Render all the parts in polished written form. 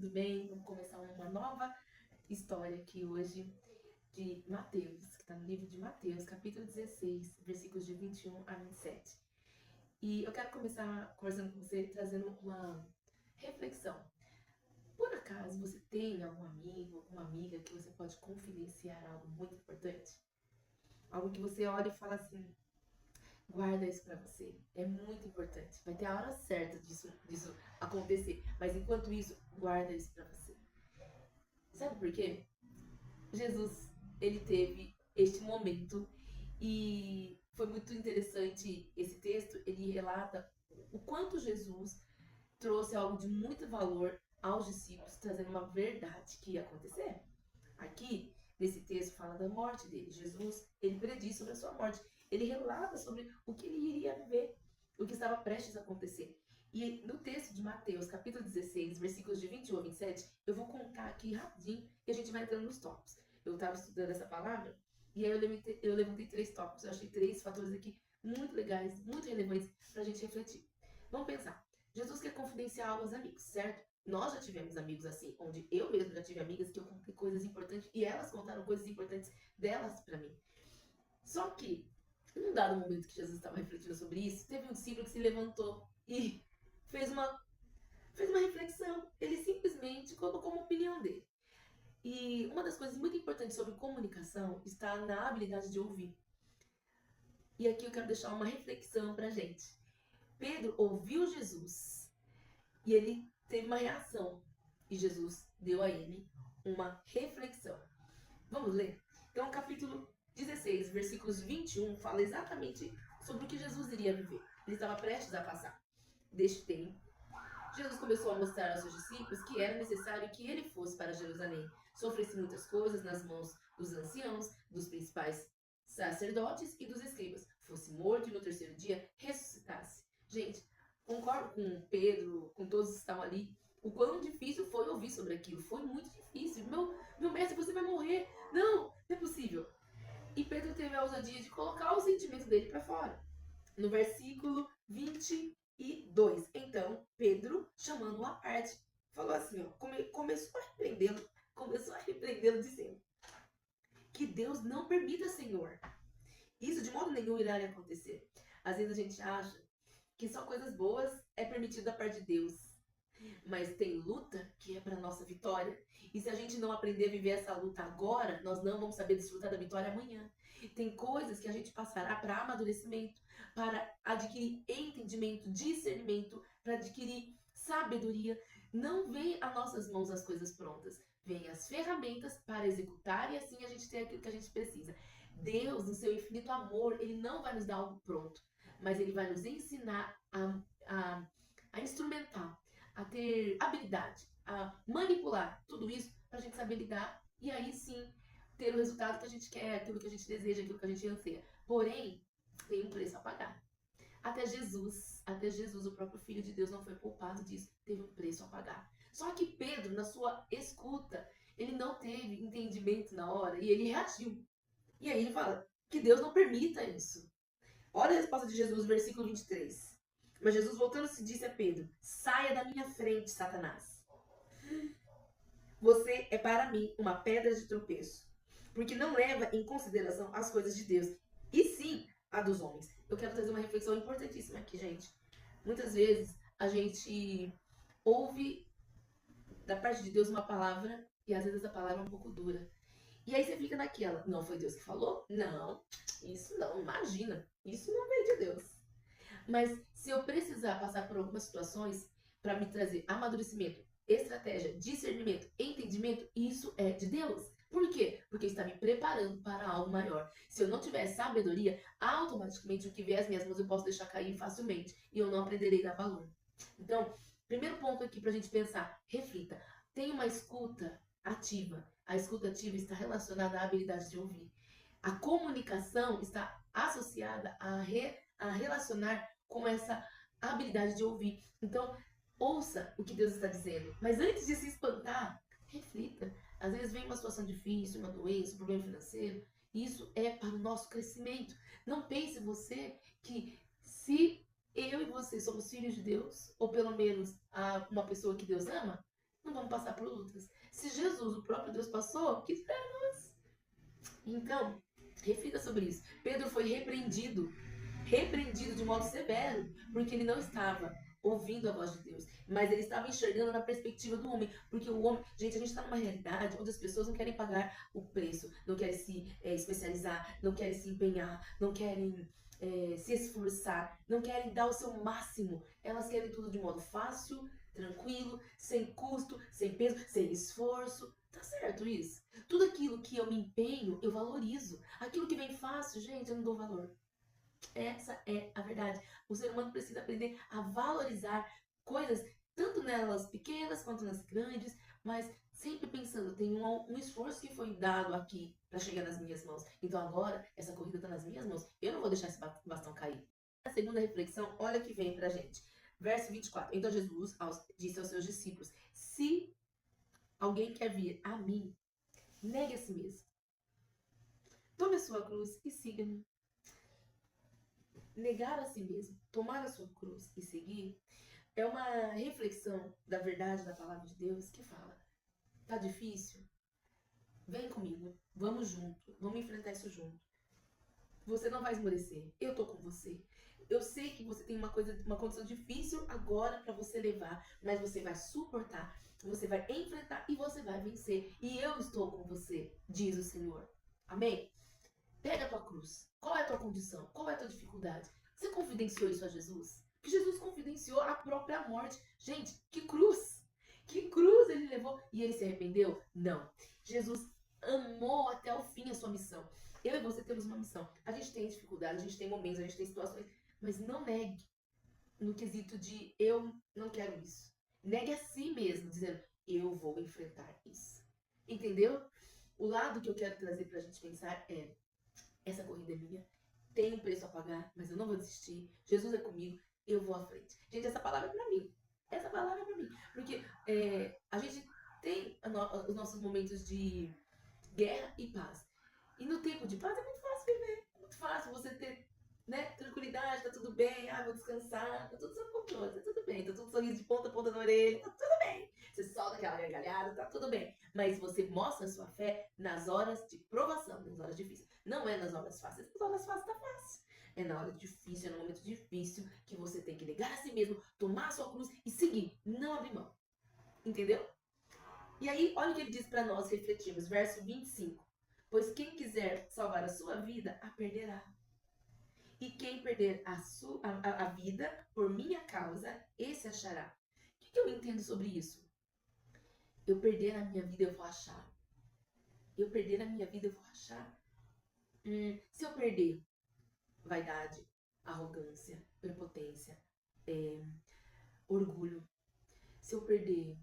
tudo bem? Vamos começar uma nova história aqui hoje de Mateus, que está no livro de Mateus, capítulo 16, versículos de 21 a 27. E eu quero começar conversando com você, trazendo uma reflexão. Por acaso você tem algum amigo, alguma amiga que você pode confidenciar algo muito importante? Algo que você olha e fala assim, guarda isso pra você, é muito importante. Vai ter a hora certa disso acontecer, mas enquanto isso, guarda isso pra você. Sabe por quê? Jesus, ele teve este momento e foi muito interessante esse texto. Ele relata o quanto Jesus trouxe algo de muito valor aos discípulos, trazendo uma verdade que ia acontecer. Aqui, nesse texto, fala da morte dele. Jesus, ele prediz sobre a sua morte. Ele relata sobre o que ele iria viver, o que estava prestes a acontecer. E no texto de Mateus, capítulo 16, versículos de 21 a 27, eu vou contar aqui rapidinho e a gente vai entrando nos tópicos. Eu estava estudando essa palavra e aí eu levantei 3 tópicos. Eu achei 3 fatores aqui muito legais, muito relevantes para a gente refletir. Vamos pensar. Jesus quer confidenciar algo aos amigos, certo? Nós já tivemos amigos assim, onde eu mesmo já tive amigas que eu contei coisas importantes e elas contaram coisas importantes delas para mim. Só que, num dado momento que Jesus estava refletindo sobre isso, teve um discípulo que se levantou e fez uma, fez uma reflexão. Ele simplesmente colocou uma opinião dele. E uma das coisas muito importantes sobre comunicação está na habilidade de ouvir. E aqui eu quero deixar uma reflexão pra gente. Pedro ouviu Jesus e ele teve uma reação. E Jesus deu a ele uma reflexão. Vamos ler? Então, capítulo 16, versículos 21, fala exatamente sobre o que Jesus iria viver. Ele estava prestes a passar deste tempo. Jesus começou a mostrar aos seus discípulos que era necessário que ele fosse para Jerusalém, sofresse muitas coisas nas mãos dos anciãos, dos principais sacerdotes e dos escribas, fosse morto e no terceiro dia ressuscitasse. Gente, concordo com Pedro, com todos que estavam ali, o quão difícil foi ouvir sobre aquilo. Foi muito difícil. Meu mestre, você vai morrer. Não é possível. E Pedro teve a ousadia de colocar o sentimento dele para fora. No versículo 22. Então, Pedro, chamando-o à parte, falou assim, ó, começou a repreendê-lo, dizendo que Deus não permita, Senhor. Isso de modo nenhum irá acontecer. Às vezes a gente acha que só coisas boas é permitido da parte de Deus. Mas tem luta que é para nossa vitória. E se a gente não aprender a viver essa luta agora, nós não vamos saber desfrutar da vitória amanhã. Tem coisas que a gente passará para amadurecimento, para adquirir entendimento, discernimento, para adquirir sabedoria. Não vem a nossas mãos as coisas prontas. Vem as ferramentas para executar e assim a gente tem aquilo que a gente precisa. Deus, no seu infinito amor, ele não vai nos dar algo pronto, mas ele vai nos ensinar a instrumentar, a ter habilidade, a manipular tudo isso para a gente saber lidar e aí sim ter o resultado que a gente quer, aquilo que a gente deseja, aquilo que a gente anseia. Porém, tem um preço a pagar. Até Jesus, o próprio Filho de Deus, não foi poupado disso, teve um preço a pagar. Só que Pedro, na sua escuta, ele não teve entendimento na hora e ele reagiu. E aí ele fala que Deus não permita isso. Olha a resposta de Jesus, versículo 23. Mas Jesus, voltando-se, disse a Pedro: saia da minha frente, Satanás. Você é para mim uma pedra de tropeço, porque não leva em consideração as coisas de Deus, e sim a dos homens. Eu quero trazer uma reflexão importantíssima aqui, gente. Muitas vezes a gente ouve da parte de Deus uma palavra e às vezes a palavra é um pouco dura. E aí você fica naquela, não foi Deus que falou? Não, isso não, imagina, isso não veio de Deus. Mas se eu precisar passar por algumas situações para me trazer amadurecimento, estratégia, discernimento, entendimento, isso é de Deus. Por quê? Porque está me preparando para algo maior. Se eu não tiver sabedoria, automaticamente o que vier às minhas mãos eu posso deixar cair facilmente e eu não aprenderei a dar valor. Então, primeiro ponto aqui para a gente pensar, reflita. Tem uma escuta ativa. A escuta ativa está relacionada à habilidade de ouvir. A comunicação está associada a relacionar com essa habilidade de ouvir. Então, ouça o que Deus está dizendo. Mas antes de se espantar, reflita. Às vezes vem uma situação difícil, uma doença, um problema financeiro. Isso é para o nosso crescimento. Não pense você que se eu e você somos filhos de Deus, ou pelo menos uma pessoa que Deus ama, não vamos passar por lutas. Se Jesus, o próprio Deus, passou, que espera nós? Então, reflita sobre isso. Pedro foi repreendido de modo severo, porque ele não estava ouvindo a voz de Deus, mas ele estava enxergando na perspectiva do homem, porque o homem, gente, a gente está numa realidade onde as pessoas não querem pagar o preço, não querem se especializar, não querem se empenhar, não querem se esforçar, não querem dar o seu máximo, elas querem tudo de modo fácil, tranquilo, sem custo, sem peso, sem esforço. Tá certo isso? Tudo aquilo que eu me empenho, eu valorizo. Aquilo que vem fácil, gente, eu não dou valor. Essa é a verdade. O ser humano precisa aprender a valorizar coisas, tanto nelas pequenas quanto nas grandes, mas sempre pensando, tem um esforço que foi dado aqui para chegar nas minhas mãos. Então agora, essa corrida está nas minhas mãos. Eu não vou deixar esse bastão cair. A segunda reflexão, olha que vem pra gente. Verso 24. Então Jesus disse aos seus discípulos: se alguém quer vir a mim, negue a si mesmo. Tome a sua cruz e siga-me. Negar a si mesmo, tomar a sua cruz e seguir, é uma reflexão da verdade da palavra de Deus que fala: tá difícil? Vem comigo, vamos junto, vamos enfrentar isso junto. Você não vai esmorecer, eu tô com você. Eu sei que você tem uma condição difícil agora para você levar, mas você vai suportar, você vai enfrentar e você vai vencer. E eu estou com você, diz o Senhor. Amém? Pega a tua cruz. Qual é a tua condição? Qual é a tua dificuldade? Você confidenciou isso a Jesus? Que Jesus confidenciou a própria morte. Gente, que cruz! Que cruz ele levou e ele se arrependeu? Não. Jesus amou até o fim a sua missão. Eu e você temos uma missão. A gente tem dificuldades, a gente tem momentos, a gente tem situações, mas não negue no quesito de eu não quero isso. Negue a si mesmo, dizendo eu vou enfrentar isso. Entendeu? O lado que eu quero trazer pra gente pensar é: essa corrida é minha, tem um preço a pagar, mas eu não vou desistir. Jesus é comigo, eu vou à frente. Gente, essa palavra é pra mim. Essa palavra é pra mim. Porque a gente tem os nossos momentos de guerra e paz. E no tempo de paz é muito fácil viver. É muito fácil você ter, né, tranquilidade, tá tudo bem, vou descansar, tá tudo sob controle, tá tudo bem, tá tudo sorriso de ponta a ponta na orelha, tá tudo bem. Você solta aquela gargalhada, tá tudo bem. Mas você mostra a sua fé nas horas de provação, nas horas difíceis. Não é nas horas fáceis. Nas horas fáceis tá fácil. É na hora difícil, é no momento difícil que você tem que negar a si mesmo, tomar a sua cruz e seguir, não abrir mão. Entendeu? E aí, olha o que ele diz para nós refletirmos, verso 25. Pois quem quiser salvar a sua vida, a perderá. E quem perder a vida por minha causa, esse achará. O que eu entendo sobre isso? Eu perder a minha vida, eu vou achar. Eu perder a minha vida, eu vou achar. Se eu perder vaidade, arrogância, prepotência, orgulho, se eu perder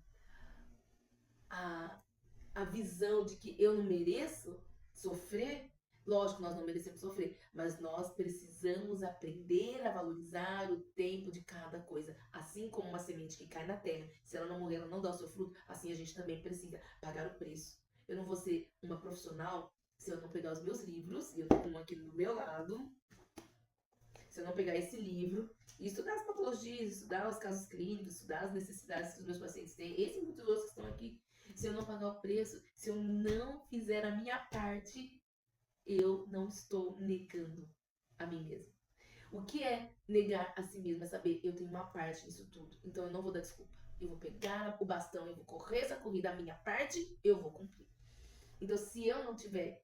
a visão de que eu não mereço sofrer, lógico, nós não merecemos sofrer, mas nós precisamos aprender a valorizar o tempo de cada coisa. Assim como uma semente que cai na terra, se ela não morrer, ela não dá o seu fruto, assim a gente também precisa pagar o preço. Eu não vou ser uma profissional se eu não pegar os meus livros, e eu tô com um aqui do meu lado, se eu não pegar esse livro e estudar as patologias, estudar os casos clínicos, estudar as necessidades que os meus pacientes têm, esse e muitos outros que estão aqui, se eu não pagar o preço, se eu não fizer a minha parte, eu não estou negando a mim mesma. O que é negar a si mesmo? É saber, eu tenho uma parte nisso tudo, então eu não vou dar desculpa. Eu vou pegar o bastão, eu vou correr essa corrida, a minha parte, eu vou cumprir. Então, se eu não tiver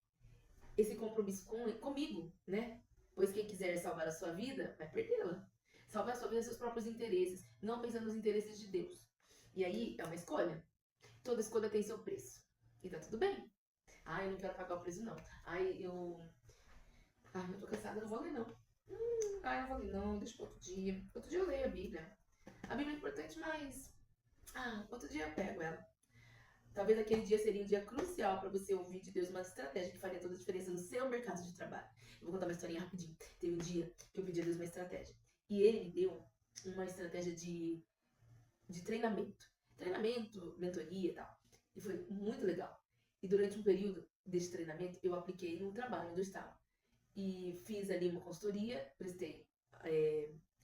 esse compromisso comigo, né? Pois quem quiser salvar a sua vida, vai perdê-la. Salvar a sua vida é seus próprios interesses, não pensando nos interesses de Deus. E aí, é uma escolha. Toda escolha tem seu preço. E tá tudo bem. Eu não quero pagar o preço, não. Eu tô cansada, eu não vou ler, não. Eu não vou ler, não. Deixa pra outro dia. Outro dia eu leio a Bíblia. A Bíblia é importante, mas... outro dia eu pego ela. Talvez aquele dia seria um dia crucial para você ouvir de Deus uma estratégia que faria toda a diferença no seu mercado de trabalho. Eu vou contar uma historinha rapidinho. Teve um dia que eu pedi a Deus uma estratégia. E ele me deu uma estratégia de treinamento. Treinamento, mentoria e tal. E foi muito legal. E durante um período desse treinamento, eu apliquei no trabalho onde eu estava. E fiz ali uma consultoria, prestei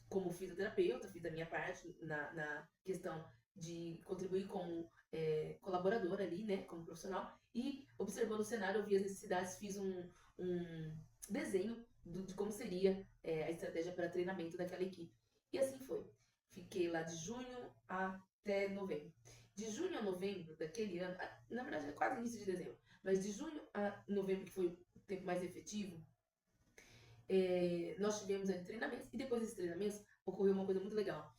como fisioterapeuta, fiz a minha parte na questão de contribuir como colaboradora ali, né, como profissional, e observando o cenário, eu vi as necessidades, fiz um desenho de como seria a estratégia para treinamento daquela equipe. E assim foi. Fiquei lá de junho até novembro. De junho a novembro daquele ano, na verdade é quase início de dezembro, mas de junho a novembro, que foi o tempo mais efetivo, nós tivemos treinamentos, e depois desses treinamentos ocorreu uma coisa muito legal.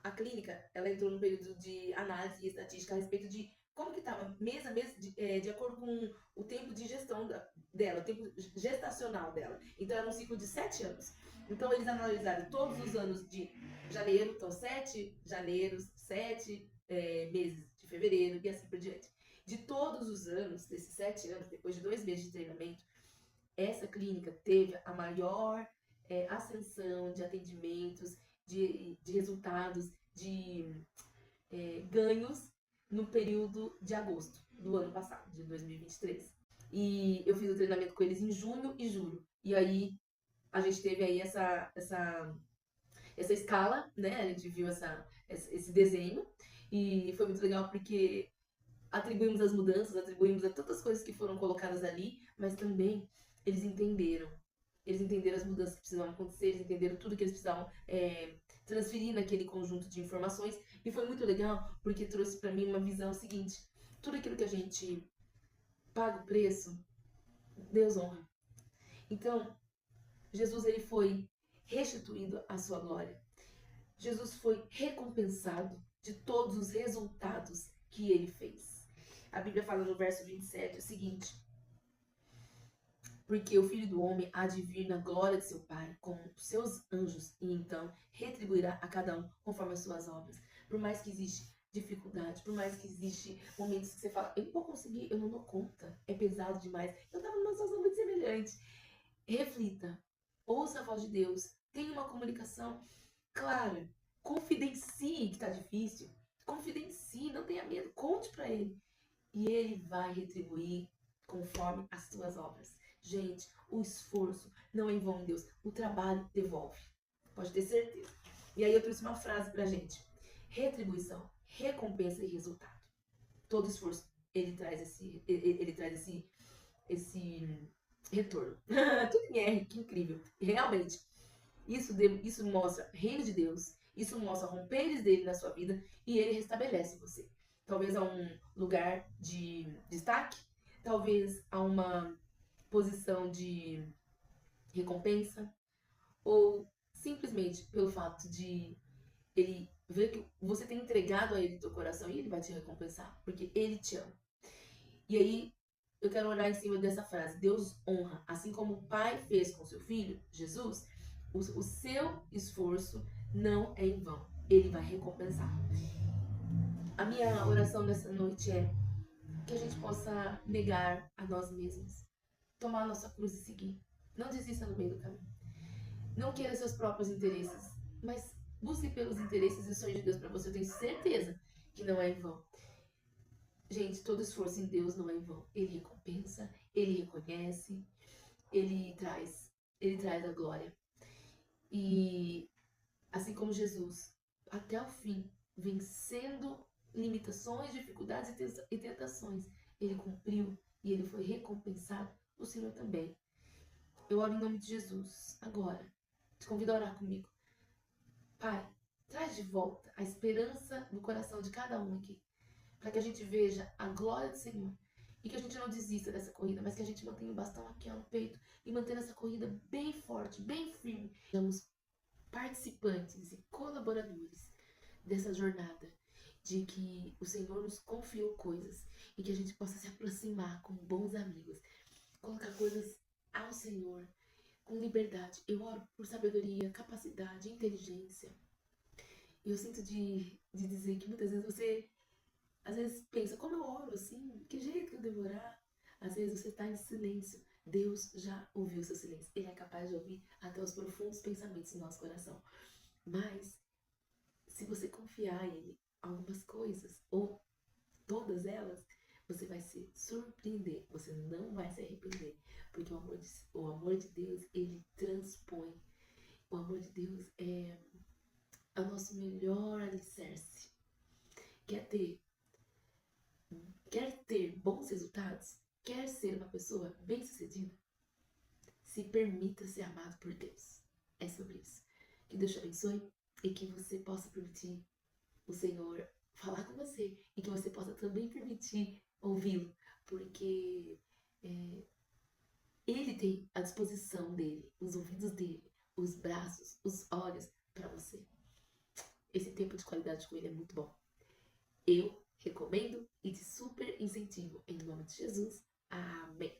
A clínica, ela entrou no período de análise e estatística a respeito de como que estava mês a mês, de acordo com o tempo de gestão dela, o tempo gestacional dela. Então era um ciclo de 7 anos. Então eles analisaram todos os anos de janeiro, então 7 janeiros, 7 meses de fevereiro e assim por diante. De todos os anos, desses 7 anos, depois de 2 meses de treinamento, essa clínica teve a maior ascensão de atendimentos, de resultados, de ganhos no período de agosto do ano passado, de 2023. E eu fiz o treinamento com eles em junho e julho. E aí a gente teve aí essa escala, né? A gente viu esse desenho. E foi muito legal porque atribuímos as mudanças, atribuímos a tantas coisas que foram colocadas ali, mas também eles entenderam. Eles entenderam as mudanças que precisavam acontecer, eles entenderam tudo que eles precisavam transferir naquele conjunto de informações. E foi muito legal porque trouxe para mim uma visão seguinte: tudo aquilo que a gente paga o preço, Deus honra. Então, Jesus ele foi restituído à sua glória. Jesus foi recompensado de todos os resultados que ele fez. A Bíblia fala no verso 27 o seguinte: porque o Filho do Homem há de vir na glória de seu Pai com os seus anjos, e então retribuirá a cada um conforme as suas obras. Por mais que existe dificuldade, por mais que existe momentos que você fala, eu não vou conseguir, eu não dou conta, é pesado demais, eu estava numa situação muito semelhante. Reflita, ouça a voz de Deus, tenha uma comunicação clara, confidencie que está difícil, confidencie, não tenha medo, conte para Ele, e Ele vai retribuir conforme as suas obras. Gente, o esforço não é em vão em Deus. O trabalho devolve. Pode ter certeza. E aí eu trouxe uma frase pra gente. Retribuição, recompensa e resultado. Todo esforço, ele traz esse retorno. Tudo em R, que incrível. Realmente, isso mostra reino de Deus. Isso mostra romperes dele na sua vida e ele restabelece você. Talvez a um lugar de destaque, talvez a uma posição de recompensa, ou simplesmente pelo fato de ele ver que você tem entregado a ele teu coração e ele vai te recompensar, porque ele te ama. E aí eu quero orar em cima dessa frase: Deus honra, assim como o Pai fez com seu filho, Jesus, o seu esforço não é em vão, ele vai recompensar. A minha oração nessa noite é que a gente possa negar a nós mesmos, tomar a nossa cruz e seguir. Não desista no meio do caminho. Não queira seus próprios interesses, mas busque pelos interesses e sonhos de Deus para você. Eu tenho certeza que não é em vão. Gente, todo esforço em Deus não é em vão. Ele recompensa, ele reconhece, ele traz a glória. E assim como Jesus, até o fim, vencendo limitações, dificuldades e tentações, ele cumpriu e ele foi recompensado. O Senhor também. Eu oro em nome de Jesus agora. Te convido a orar comigo. Pai, traz de volta a esperança no coração de cada um aqui, para que a gente veja a glória do Senhor e que a gente não desista dessa corrida, mas que a gente mantenha o bastão aqui no peito e mantenha essa corrida bem forte, bem firme. Sejamos participantes e colaboradores dessa jornada, de que o Senhor nos confiou coisas e que a gente possa se aproximar com bons amigos, colocar coisas ao Senhor com liberdade. Eu oro por sabedoria, capacidade, inteligência. E eu sinto de dizer que muitas vezes você, às vezes, pensa, como eu oro assim? Que jeito que eu devo orar? Às vezes você está em silêncio. Deus já ouviu o seu silêncio. Ele é capaz de ouvir até os profundos pensamentos do nosso coração. Mas, se você confiar em Ele algumas coisas, ou todas elas, você vai se surpreender. Você não vai se arrepender. Porque o amor de Deus, ele transpõe. O amor de Deus é o nosso melhor alicerce. Quer ter Quer ter bons resultados? Quer ser uma pessoa bem-sucedida? Se permita ser amado por Deus. É sobre isso. Que Deus te abençoe e que você possa permitir o Senhor falar com você e que você possa também permitir ouvi-lo, porque Ele tem a disposição dele, os ouvidos dele, os braços, os olhos para você. Esse tempo de qualidade com ele é muito bom. Eu recomendo e te super incentivo. Em nome de Jesus. Amém.